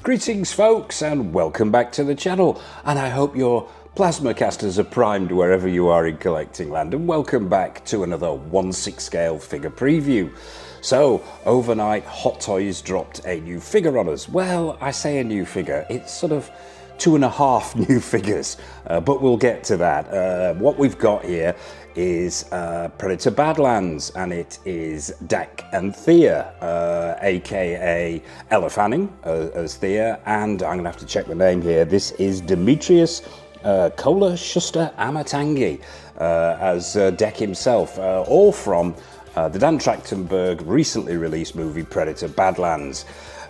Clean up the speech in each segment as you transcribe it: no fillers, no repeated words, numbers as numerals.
Greetings folks, and welcome back to the channel, and I hope your plasma casters are primed wherever you are in collecting land, and welcome back to another 1/6 scale figure preview. So overnight Hot Toys dropped a new figure on us. Well, I say a new figure, it's sort of 2.5 new figures, but we'll get to that. What we've got here is Predator Badlands, and it is Dak and Thea, aka Ella Fanning as Thea, and I'm gonna have to check the name here. This is Demetrius Kola Schuster Amatangi as Dak himself, all from the Dan Trachtenberg recently released movie Predator Badlands.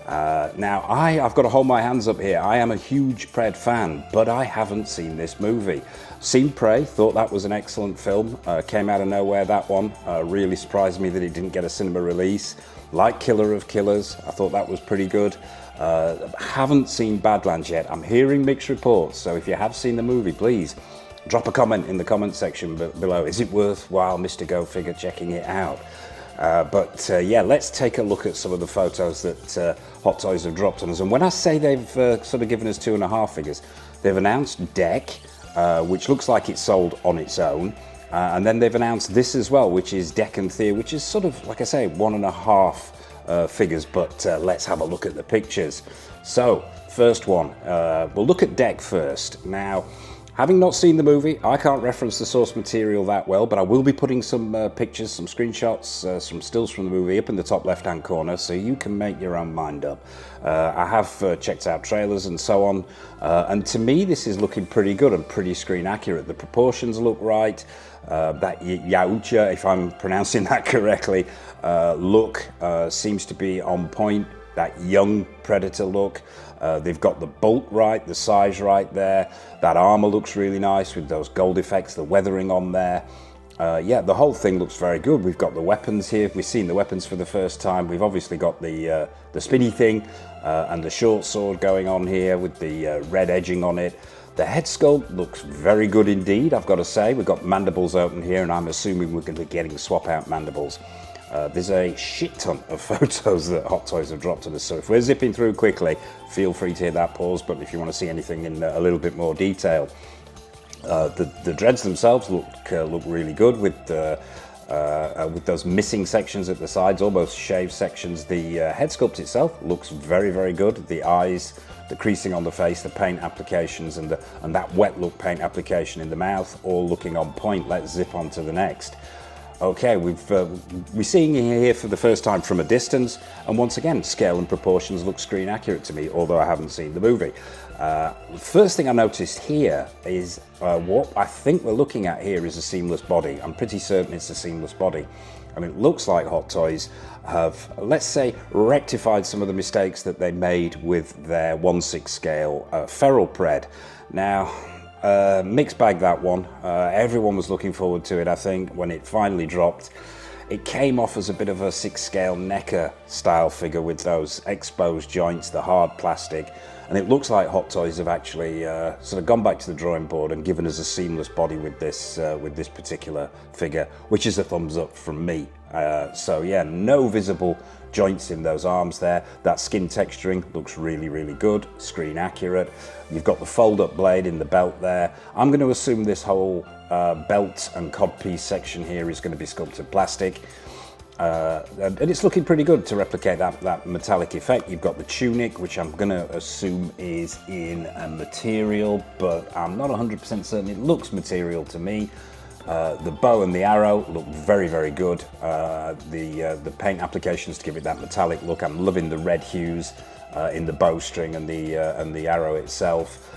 Now, I've got to hold my hands up here. I am a huge Pred fan, but I haven't seen this movie. Seen Prey, thought that was an excellent film. Came out of nowhere, that one. Really surprised me that it didn't get a cinema release. Like Killer of Killers, I thought that was pretty good. Haven't seen Badlands yet. I'm hearing mixed reports, so if you have seen the movie, please drop a comment in the comment section below. Is it worthwhile, Mr. Go Figure, checking it out? Yeah, let's take a look at some of the photos that Hot Toys have dropped on us. And when I say they've sort of given us 2.5 figures, they've announced Dak, which looks like it's sold on its own. And then they've announced this as well, which is Dak and Thea, which is sort of, like I say, 1.5 figures, but let's have a look at the pictures. So, first one, we'll look at Dak first. Now, having not seen the movie, I can't reference the source material that well, but I will be putting some pictures, some screenshots, some stills from the movie up in the top left-hand corner, so you can make your own mind up. I have checked out trailers and so on, and to me this is looking pretty good and pretty screen accurate. The proportions look right. That Yautja, if I'm pronouncing that correctly, look seems to be on point. That young Predator look. They've got the bolt right, the size right there. That armor looks really nice with those gold effects, the weathering on there. Yeah, the whole thing looks very good. We've got the weapons here. We've seen the weapons for the first time. We've obviously got the spinny thing and the short sword going on here with the red edging on it. The head sculpt looks very good indeed, I've got to say. We've got mandibles open here, and I'm assuming we're going to be getting swap out mandibles. There's a shit ton of photos that Hot Toys have dropped on us, so if we're zipping through quickly, feel free to hit that pause button if you want to see anything in a little bit more detail. The dreads themselves look really good with those missing sections at the sides, almost shaved sections. The head sculpt itself looks very, very good. The eyes, the creasing on the face, the paint applications, and that wet look paint application in the mouth, all looking on point. Let's zip on to the next. Okay, we're seeing it here for the first time from a distance, and once again, scale and proportions look screen accurate to me, although I haven't seen the movie. First thing I noticed here is what I think we're looking at here is a seamless body. I'm pretty certain it's a seamless body. And it looks like Hot Toys have, let's say, rectified some of the mistakes that they made with their 1/6 scale feral Pred. Now, mixed bag, that one. Everyone was looking forward to it, I think, when it finally dropped. It came off as a bit of a 6 scale NECA style figure with those exposed joints, the hard plastic, and it looks like Hot Toys have actually sort of gone back to the drawing board and given us a seamless body with this particular figure, which is a thumbs up from me. So yeah, no visible joints in those arms there. That skin texturing looks really, really good, screen accurate. You've got the fold-up blade in the belt there. I'm going to assume this whole belt and codpiece section here is going to be sculpted plastic. And it's looking pretty good to replicate that metallic effect. You've got the tunic, which I'm going to assume is in a material, but I'm not 100% certain. It looks material to me. The bow and the arrow look very, very good. The paint applications to give it that metallic look. I'm loving the red hues in the bowstring and the arrow itself.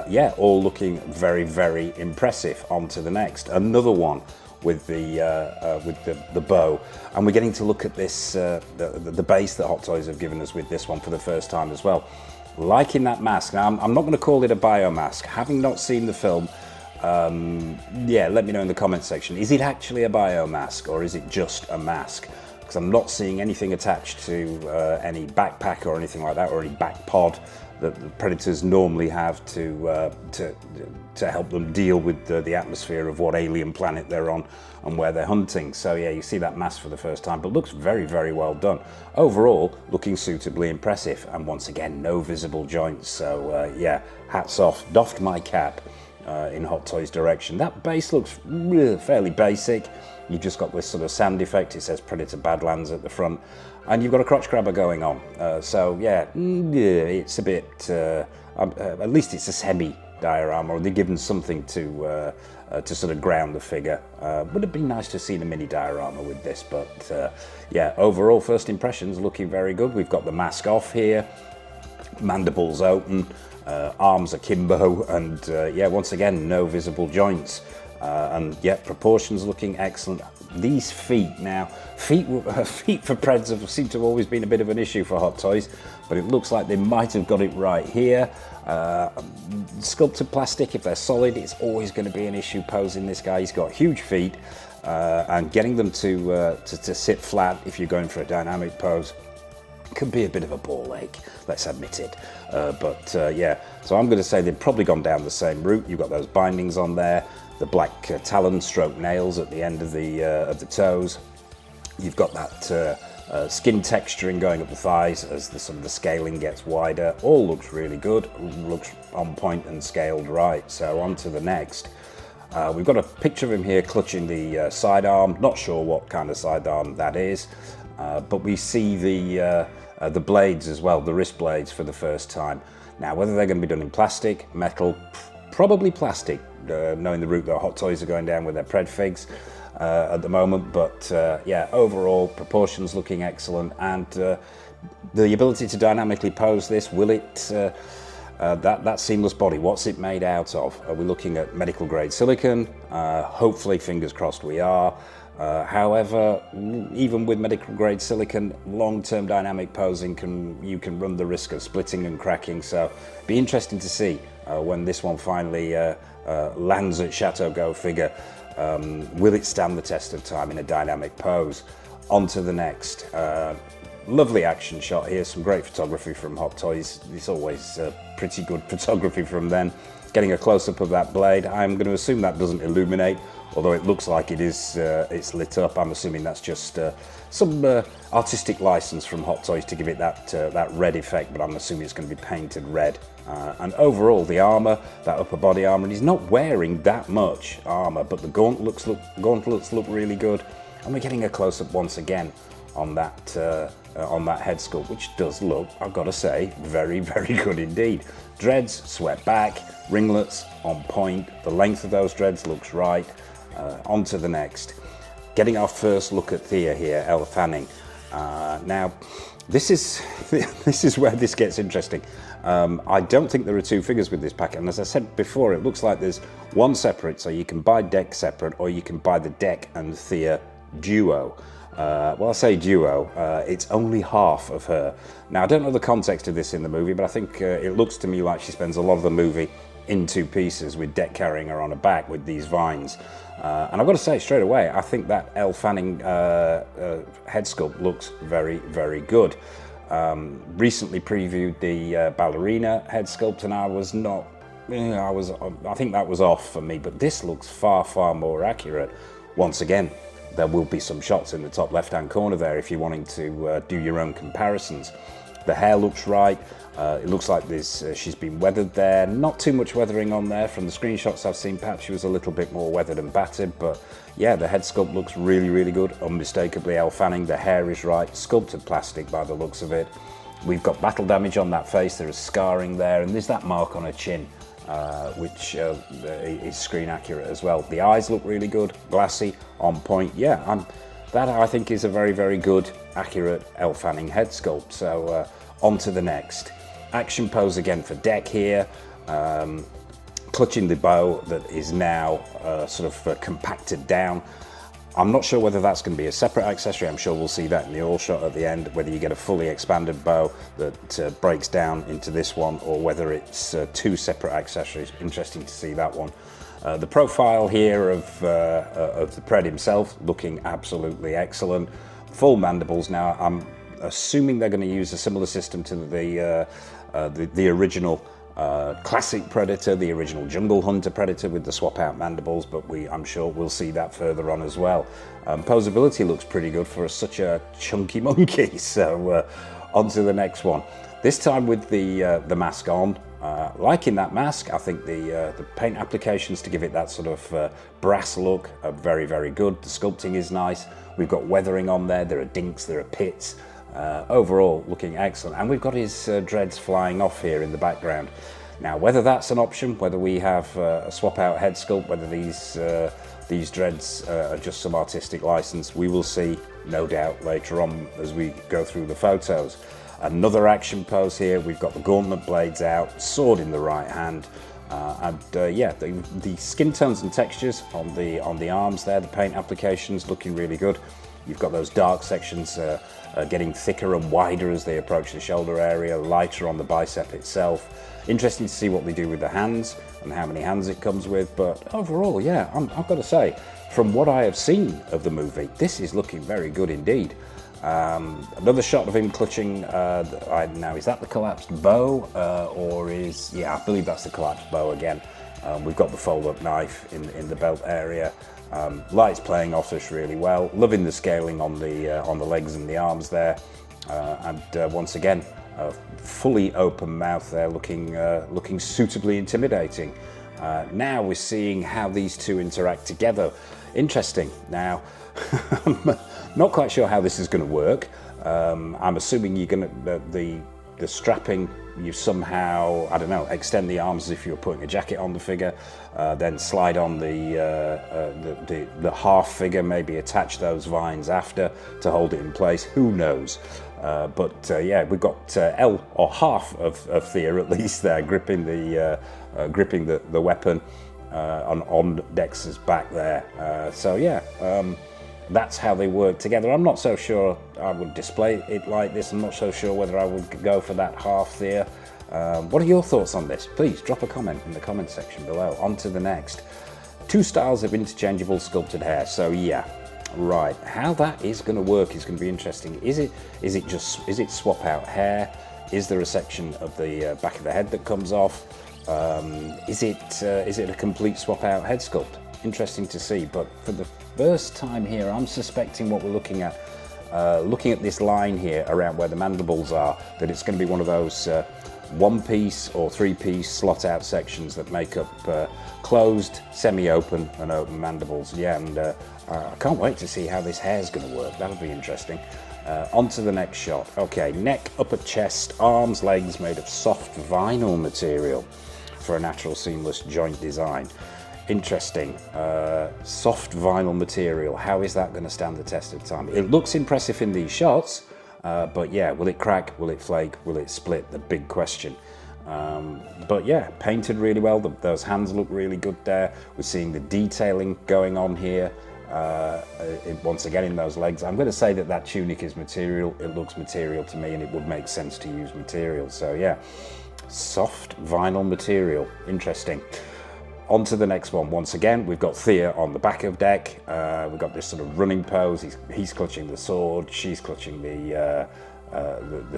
Yeah, all looking very, very impressive. On to the next. Another one with the bow, and we're getting to look at this the base that Hot Toys have given us with this one for the first time as well. Liking that mask. Now, I'm not going to call it a biomask. Having not seen the film, yeah, let me know in the comment section. Is it actually a biomask, or is it just a mask? Because I'm not seeing anything attached to any backpack or anything like that, or any back pod. that the predators normally have to help them deal with the atmosphere of what alien planet they're on and where they're hunting. So yeah, you see that mask for the first time, but looks very, very well done. Overall, looking suitably impressive, and once again, no visible joints. So yeah, hats off, doffed my cap in Hot Toys direction. That base looks really fairly basic. You've just got this sort of sound effect. It says Predator Badlands at the front, and you've got a crotch grabber going on. So yeah, it's a bit, at least it's a semi-diorama, or they're given something to sort of ground the figure. Would have been nice to have seen a mini diorama with this, but yeah, overall first impressions looking very good. We've got the mask off here, mandibles open, arms akimbo, and yeah, once again, no visible joints. And yeah, proportions looking excellent. These feet now, feet for Preds have seemed to have always been a bit of an issue for Hot Toys, but it looks like they might have got it right here. Sculpted plastic, if they're solid, it's always going to be an issue posing this guy. He's got huge feet, and getting them to sit flat if you're going for a dynamic pose can be a bit of a ball ache, let's admit it. But yeah, so I'm going to say they've probably gone down the same route. You've got those bindings on there, the black talon stroke nails at the end of the toes. You've got that skin texturing going up the thighs as the scaling gets wider. All looks really good, looks on point and scaled right. So on to the next. We've got a picture of him here clutching the sidearm. Not sure what kind of sidearm that is, but we see the blades as well, the wrist blades for the first time. Now, whether they're going to be done in plastic, metal, probably plastic, knowing the route that Hot Toys are going down with their Pred figs at the moment. But yeah, overall, proportions looking excellent, and the ability to dynamically pose this, will it, that seamless body, what's it made out of? Are we looking at medical grade silicone? Hopefully, fingers crossed we are. However, even with medical grade silicone, long-term dynamic posing you can run the risk of splitting and cracking. So be interesting to see when this one finally lands at Chateau Go figure. Will it stand the test of time in a dynamic pose? On to the next. Lovely action shot here, some great photography from Hot Toys. It's always pretty good photography from them. Getting a close-up of that blade. I'm going to assume that doesn't illuminate, although it looks like it is. It's lit up. I'm assuming that's just some artistic license from Hot Toys to give it that red effect, but I'm assuming it's going to be painted red. And overall, the armor, that upper body armor, and he's not wearing that much armor, but the gauntlets look really good, and we're getting a close-up once again on that head sculpt, which does look, I've got to say, very, very good indeed. Dreads swept back, ringlets on point. The length of those dreads looks right. On to the next. Getting our first look at Thea here, Elle Fanning. Now, this is where this gets interesting. I don't think there are two figures with this packet, and as I said before, it looks like there's one separate, so you can buy deck separate, or you can buy the deck and Thea duo. Well, I say duo, it's only half of her. Now, I don't know the context of this in the movie, but I think it looks to me like she spends a lot of the movie in two pieces, with deck carrying her on her back with these vines. And I've got to say straight away, I think that Elle Fanning head sculpt looks very, very good. Recently previewed the ballerina head sculpt, and I was not, I think that was off for me, but this looks far, far more accurate. Once again, there will be some shots in the top left-hand corner there if you're wanting to do your own comparisons. The hair looks right. It looks like she's been weathered there. Not too much weathering on there. From the screenshots I've seen, perhaps she was a little bit more weathered and battered, but yeah, the head sculpt looks really, really good. Unmistakably Elle Fanning. The hair is right. Sculpted plastic by the looks of it. We've got battle damage on that face. There is scarring there, and there's that mark on her chin, which is screen accurate as well. The eyes look really good, glassy, on point. Yeah, that I think is a very, very good, accurate Elle Fanning head sculpt. So on to the next. Action pose again for deck here, clutching the bow that is now sort of compacted down. I'm not sure whether that's going to be a separate accessory. I'm sure we'll see that in the all shot at the end, whether you get a fully expanded bow that breaks down into this one, or whether it's two separate accessories. Interesting to see that one. The profile here of the Pred himself looking absolutely excellent. Full mandibles now. assuming they're going to use a similar system to the original classic Predator, the original Jungle Hunter Predator with the swap out mandibles, but I'm sure we'll see that further on as well. Posability looks pretty good for such a chunky monkey. So on to the next one. This time with the mask on. Liking that mask. I think the paint applications to give it that sort of brass look are very, very good. The sculpting is nice. We've got weathering on there. There are dinks, there are pits. Overall looking excellent, and we've got his dreads flying off here in the background. Now whether that's an option, whether we have a swap out head sculpt, whether these dreads are just some artistic license, we will see, no doubt, later on as we go through the photos. Another action pose here. We've got the gauntlet blades out, sword in the right hand, yeah, the skin tones and textures on the arms there, the paint applications looking really good. You've got those dark sections getting thicker and wider as they approach the shoulder area, lighter on the bicep itself. Interesting to see what they do with the hands and how many hands it comes with, but overall, yeah, I've got to say, from what I have seen of the movie, this is looking very good indeed. Another shot of him clutching, now is that the collapsed bow, or is, yeah, I believe that's the collapsed bow again. We've got the fold-up knife in the belt area. Light's playing off us really well. Loving the scaling on the legs and the arms there, and once again, a fully open mouth there, looking suitably intimidating. Now we're seeing how these two interact together. Interesting. Now, I'm not quite sure how this is going to work. I'm assuming you're going to the strapping, you somehow, I don't know, extend the arms as if you were putting a jacket on the figure, then slide on the half figure, maybe attach those vines after to hold it in place. Who knows? But yeah, we've got L, or half of Thea at least there, gripping the weapon on Dex's back there. So yeah. That's how they work together. I'm not so sure I would display it like this. I'm not so sure whether I would go for that half there. What are your thoughts on this? Please drop a comment in the comment section below. On to the next. Two styles of interchangeable sculpted hair. So yeah, right. How that is going to work is going to be interesting. Is it swap out hair? Is there a section of the back of the head that comes off? Is it a complete swap out head sculpt? Interesting to see, but for the first time here, I'm suspecting what we're looking at this line here around where the mandibles are, that it's going to be one of those one-piece or three-piece slot-out sections that make up closed, semi-open and open mandibles. Yeah, and I can't wait to see how this hair's going to work. That'll be interesting. On to the next shot. Okay, neck, upper chest, arms, legs made of soft vinyl material for a natural seamless joint design. Interesting. Soft vinyl material. How is that going to stand the test of time? It looks impressive in these shots, but yeah, will it crack? Will it flake? Will it split? The big question. But yeah, painted really well. Those hands look really good there. We're seeing the detailing going on here. Once again in those legs. I'm going to say that tunic is material. It looks material to me, and it would make sense to use material. So yeah, soft vinyl material. Interesting. On to the next one. Once again, we've got Thea on the back of deck. We've got this sort of running pose. He's clutching the sword. She's clutching the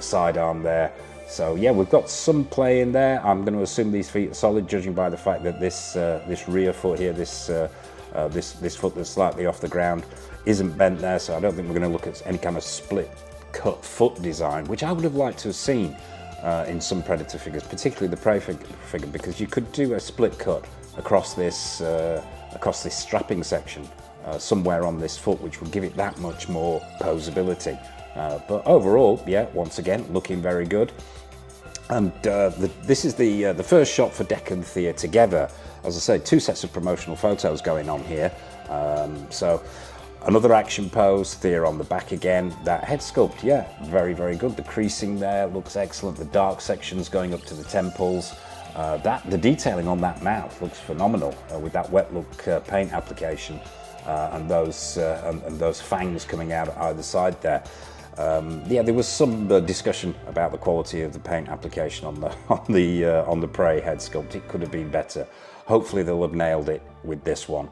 sidearm there. So yeah, we've got some play in there. I'm going to assume these feet are solid, judging by the fact that this rear foot here, this foot that's slightly off the ground, isn't bent there. So I don't think we're going to look at any kind of split cut foot design, which I would have liked to have seen in some Predator figures, particularly the Prey figure, because you could do a split cut across this strapping section somewhere on this foot, which would give it that much more posability. But overall, yeah, once again, looking very good. And this is the first shot for Dec and Thea together. As I say, two sets of promotional photos going on here. So another action pose, Thea on the back again. That head sculpt, yeah, very, very good. The creasing there looks excellent. The dark sections going up to the temples. The detailing on that mouth looks phenomenal with that wet look paint application and those fangs coming out at either side there. Yeah, there was some discussion about the quality of the paint application on the Prey head sculpt. It could have been better. Hopefully they'll have nailed it with this one.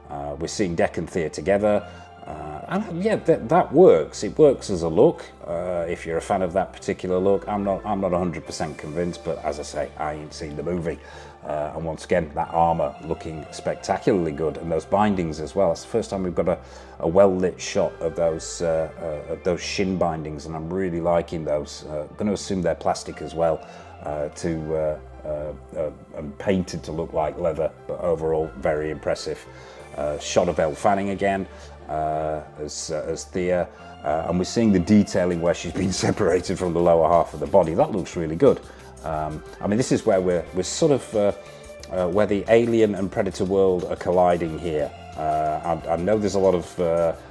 We're seeing Dec and Thea together. And yeah, that works. It works as a look. If you're a fan of that particular look, I'm not 100% convinced, but as I say, I ain't seen the movie. And once again, that armor looking spectacularly good, and those bindings as well. It's the first time we've got a well-lit shot of those shin bindings, and I'm really liking those. I'm going to assume they're plastic as well, and painted to look like leather, but overall very impressive. Shot of Elle Fanning again as Thea, and we're seeing the detailing where she's been separated from the lower half of the body. That looks really good. I mean, this is where we're sort of where the alien and predator world are colliding here. I know there's a lot of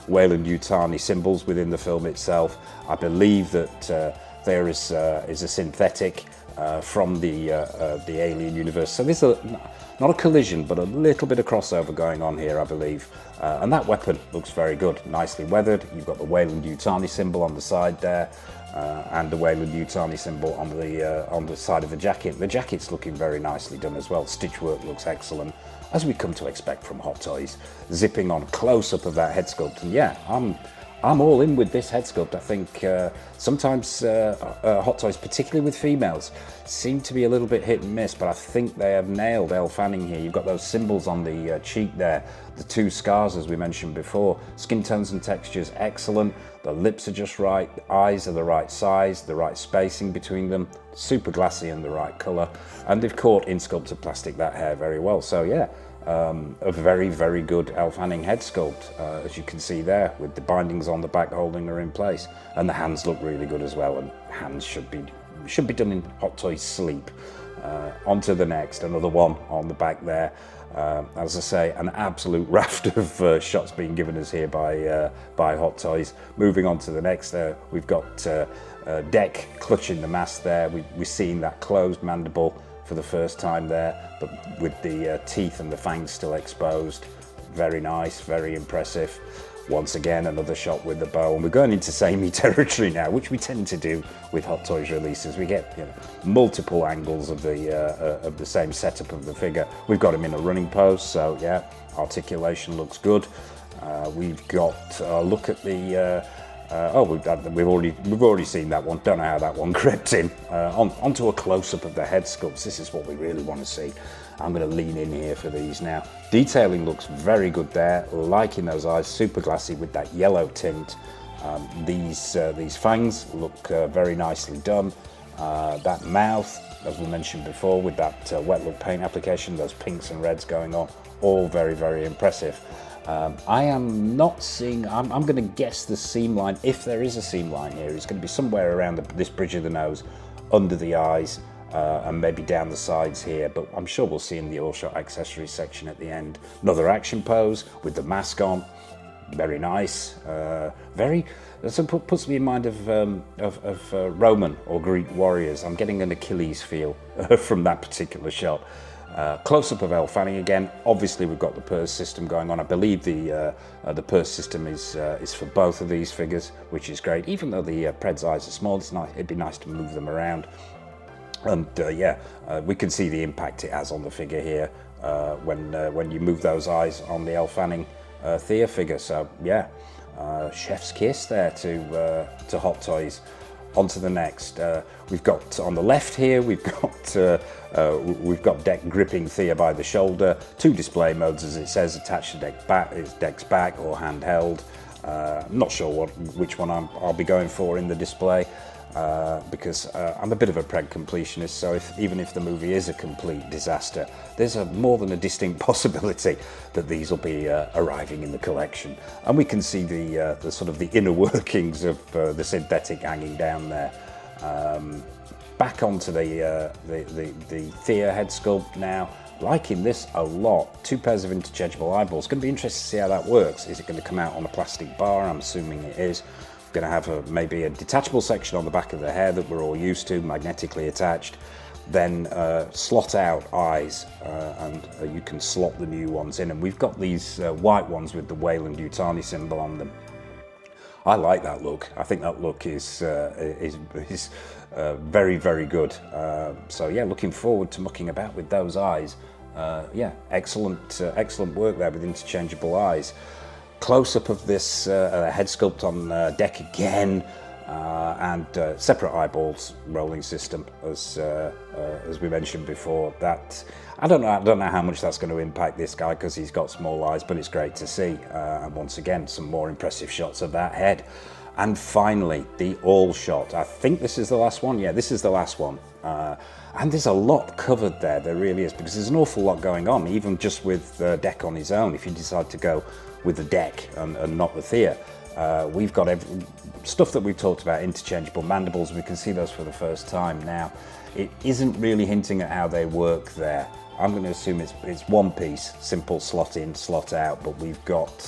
Weyland-Yutani symbols within the film itself. I believe that there is a synthetic from the alien universe. So there's not a collision, but a little bit of crossover going on here, I believe. And that weapon looks very good, nicely weathered. You've got the Weyland-Yutani symbol on the side there, and the Weyland-Yutani symbol on the side of the jacket. The jacket's looking very nicely done as well. Stitch work looks excellent, as we come to expect from Hot Toys. Zipping on close-up of that head sculpt, and yeah, I'm all in with this head sculpt. I think sometimes Hot Toys, particularly with females, seem to be a little bit hit and miss, but I think they have nailed Elle Fanning here. You've got those symbols on the cheek there, the two scars as we mentioned before. Skin tones and textures excellent. The lips are just right, the eyes are the right size, the right spacing between them, super glassy and the right colour. And they've caught in sculpted plastic that hair very well. So yeah, a very, very good Elle Fanning head sculpt, as you can see there, with the bindings on the back holding her in place. And the hands look really good as well, and hands should be done in Hot Toys sleep. On to the next, another one on the back there. As I say, an absolute raft of shots being given us here by Hot Toys. Moving on to the next, we've got Deck clutching the mask there. We're seeing that closed mandible for the first time there, but with the teeth and the fangs still exposed. Very nice, very impressive. Once again, another shot with the bow, and we're going into samey territory now, which we tend to do with Hot Toys releases. We get multiple angles of the same setup of the figure. We've got him in a running pose, so yeah, articulation looks good. We've got a look at the we've already seen that one. Don't know how that one crept in. Onto a close-up of the head sculpts. This is what we really want to see. I'm going to lean in here for these now. Detailing looks very good there. Liking those eyes, super glassy with that yellow tint. These fangs look very nicely done. That mouth, as we mentioned before, with that wet look paint application, those pinks and reds going on, all very, very impressive. I am not seeing, I'm going to guess the seam line, if there is a seam line here, it's going to be somewhere around this bridge of the nose, under the eyes, and maybe down the sides here, but I'm sure we'll see in the all shot accessories section at the end. Another action pose with the mask on, very nice. That puts me in mind of Roman or Greek warriors. I'm getting an Achilles feel from that particular shot. Close-up of Elle Fanning again. Obviously, we've got the purse system going on. I believe the purse system is for both of these figures, which is great. Even though the Pred's eyes are small, it's nice. It'd be nice to move them around. And we can see the impact it has on the figure here when you move those eyes on the Elle Fanning Thea figure. So yeah, chef's kiss there to Hot Toys. On to the next. We've got on the left here, we've got Deck gripping Thea by the shoulder. Two display modes, as it says, attached to Deck's back or handheld. I'm not sure which one I'll be going for in the display. Because I'm a bit of a Pred completionist, so even if the movie is a complete disaster, there's more than a distinct possibility that these will be arriving in the collection. And we can see the sort of the inner workings of the synthetic hanging down there. Back onto the Thea head sculpt now. Liking this a lot. Two pairs of interchangeable eyeballs. Going to be interested to see how that works. Is it going to come out on a plastic bar? I'm assuming it is. Going to have maybe a detachable section on the back of the hair that we're all used to, magnetically attached, then slot out eyes, and you can slot the new ones in. And we've got these white ones with the Weyland-Yutani symbol on them. I like that look. I think that look is very, very good. So yeah, looking forward to mucking about with those eyes. Yeah, excellent work there with interchangeable eyes. close-up of this head sculpt on deck again, and separate eyeballs rolling system, as we mentioned before. That I don't know how much that's going to impact this guy, because he's got small eyes, but it's great to see. And once again, some more impressive shots of that head. And finally, the all shot. I think this is the last one. Yeah, this is the last one. And there's a lot covered there. There really is, because there's an awful lot going on, even just with the deck on his own. If you decide to go with the deck and not the Thea, we've got stuff that we've talked about, interchangeable mandibles. We can see those for the first time now. It isn't really hinting at how they work there. I'm going to assume it's one piece, simple slot in, slot out. But we've got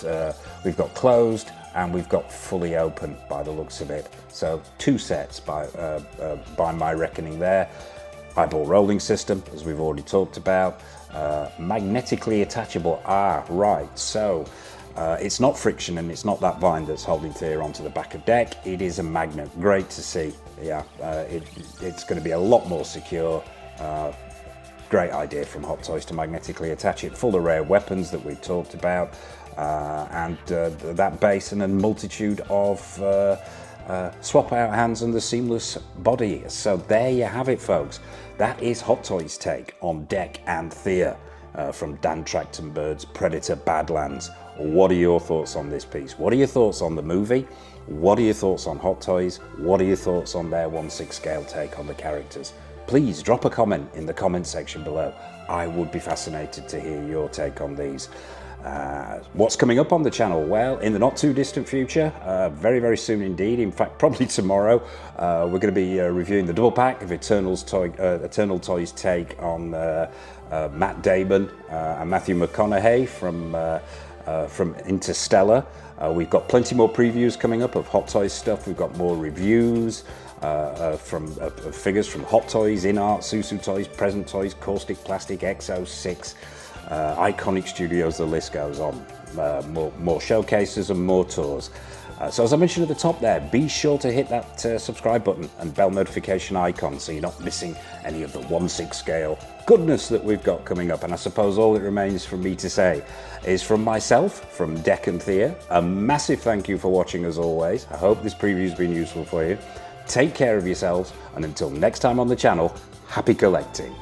closed and we've got fully open by the looks of it. So 2 sets by my reckoning there. Eyeball rolling system, as we've already talked about. Magnetically attachable. Right. So it's not friction, and it's not that vine that's holding Thea onto the back of deck. It is a magnet. Great to see. Yeah, it's going to be a lot more secure. Great idea from Hot Toys to magnetically attach it. Full array of weapons that we've talked about, and that base and a multitude of swap out hands and the seamless body. So there you have it, folks. That is Hot Toys' take on Deck and Thea from Dan Trachtenberg's Predator Badlands. What are your thoughts on this piece? What are your thoughts on the movie? What are your thoughts on Hot Toys? What are your thoughts on their 1/6 scale take on the characters? Please drop a comment in the comment section below. I would be fascinated to hear your take on these. What's coming up on the channel? Well, in the not too distant future, very, very soon indeed, in fact probably tomorrow, we're going to be reviewing the double pack of Eternal Toys take on Matt Damon and Matthew McConaughey from Interstellar. We've got plenty more previews coming up of Hot Toys stuff. We've got more reviews from figures from Hot Toys, In Art, Susu Toys, Present Toys, Caustic Plastic, X06, Iconic Studios, the list goes on. More showcases and more tours. So as I mentioned at the top there, be sure to hit that subscribe button and bell notification icon so you're not missing any of the 1/6 scale goodness that we've got coming up. And I suppose all that remains for me to say is, from myself, from Deck and Thea, a massive thank you for watching as always. I hope this preview's been useful for you. Take care of yourselves, and until next time on the channel, happy collecting.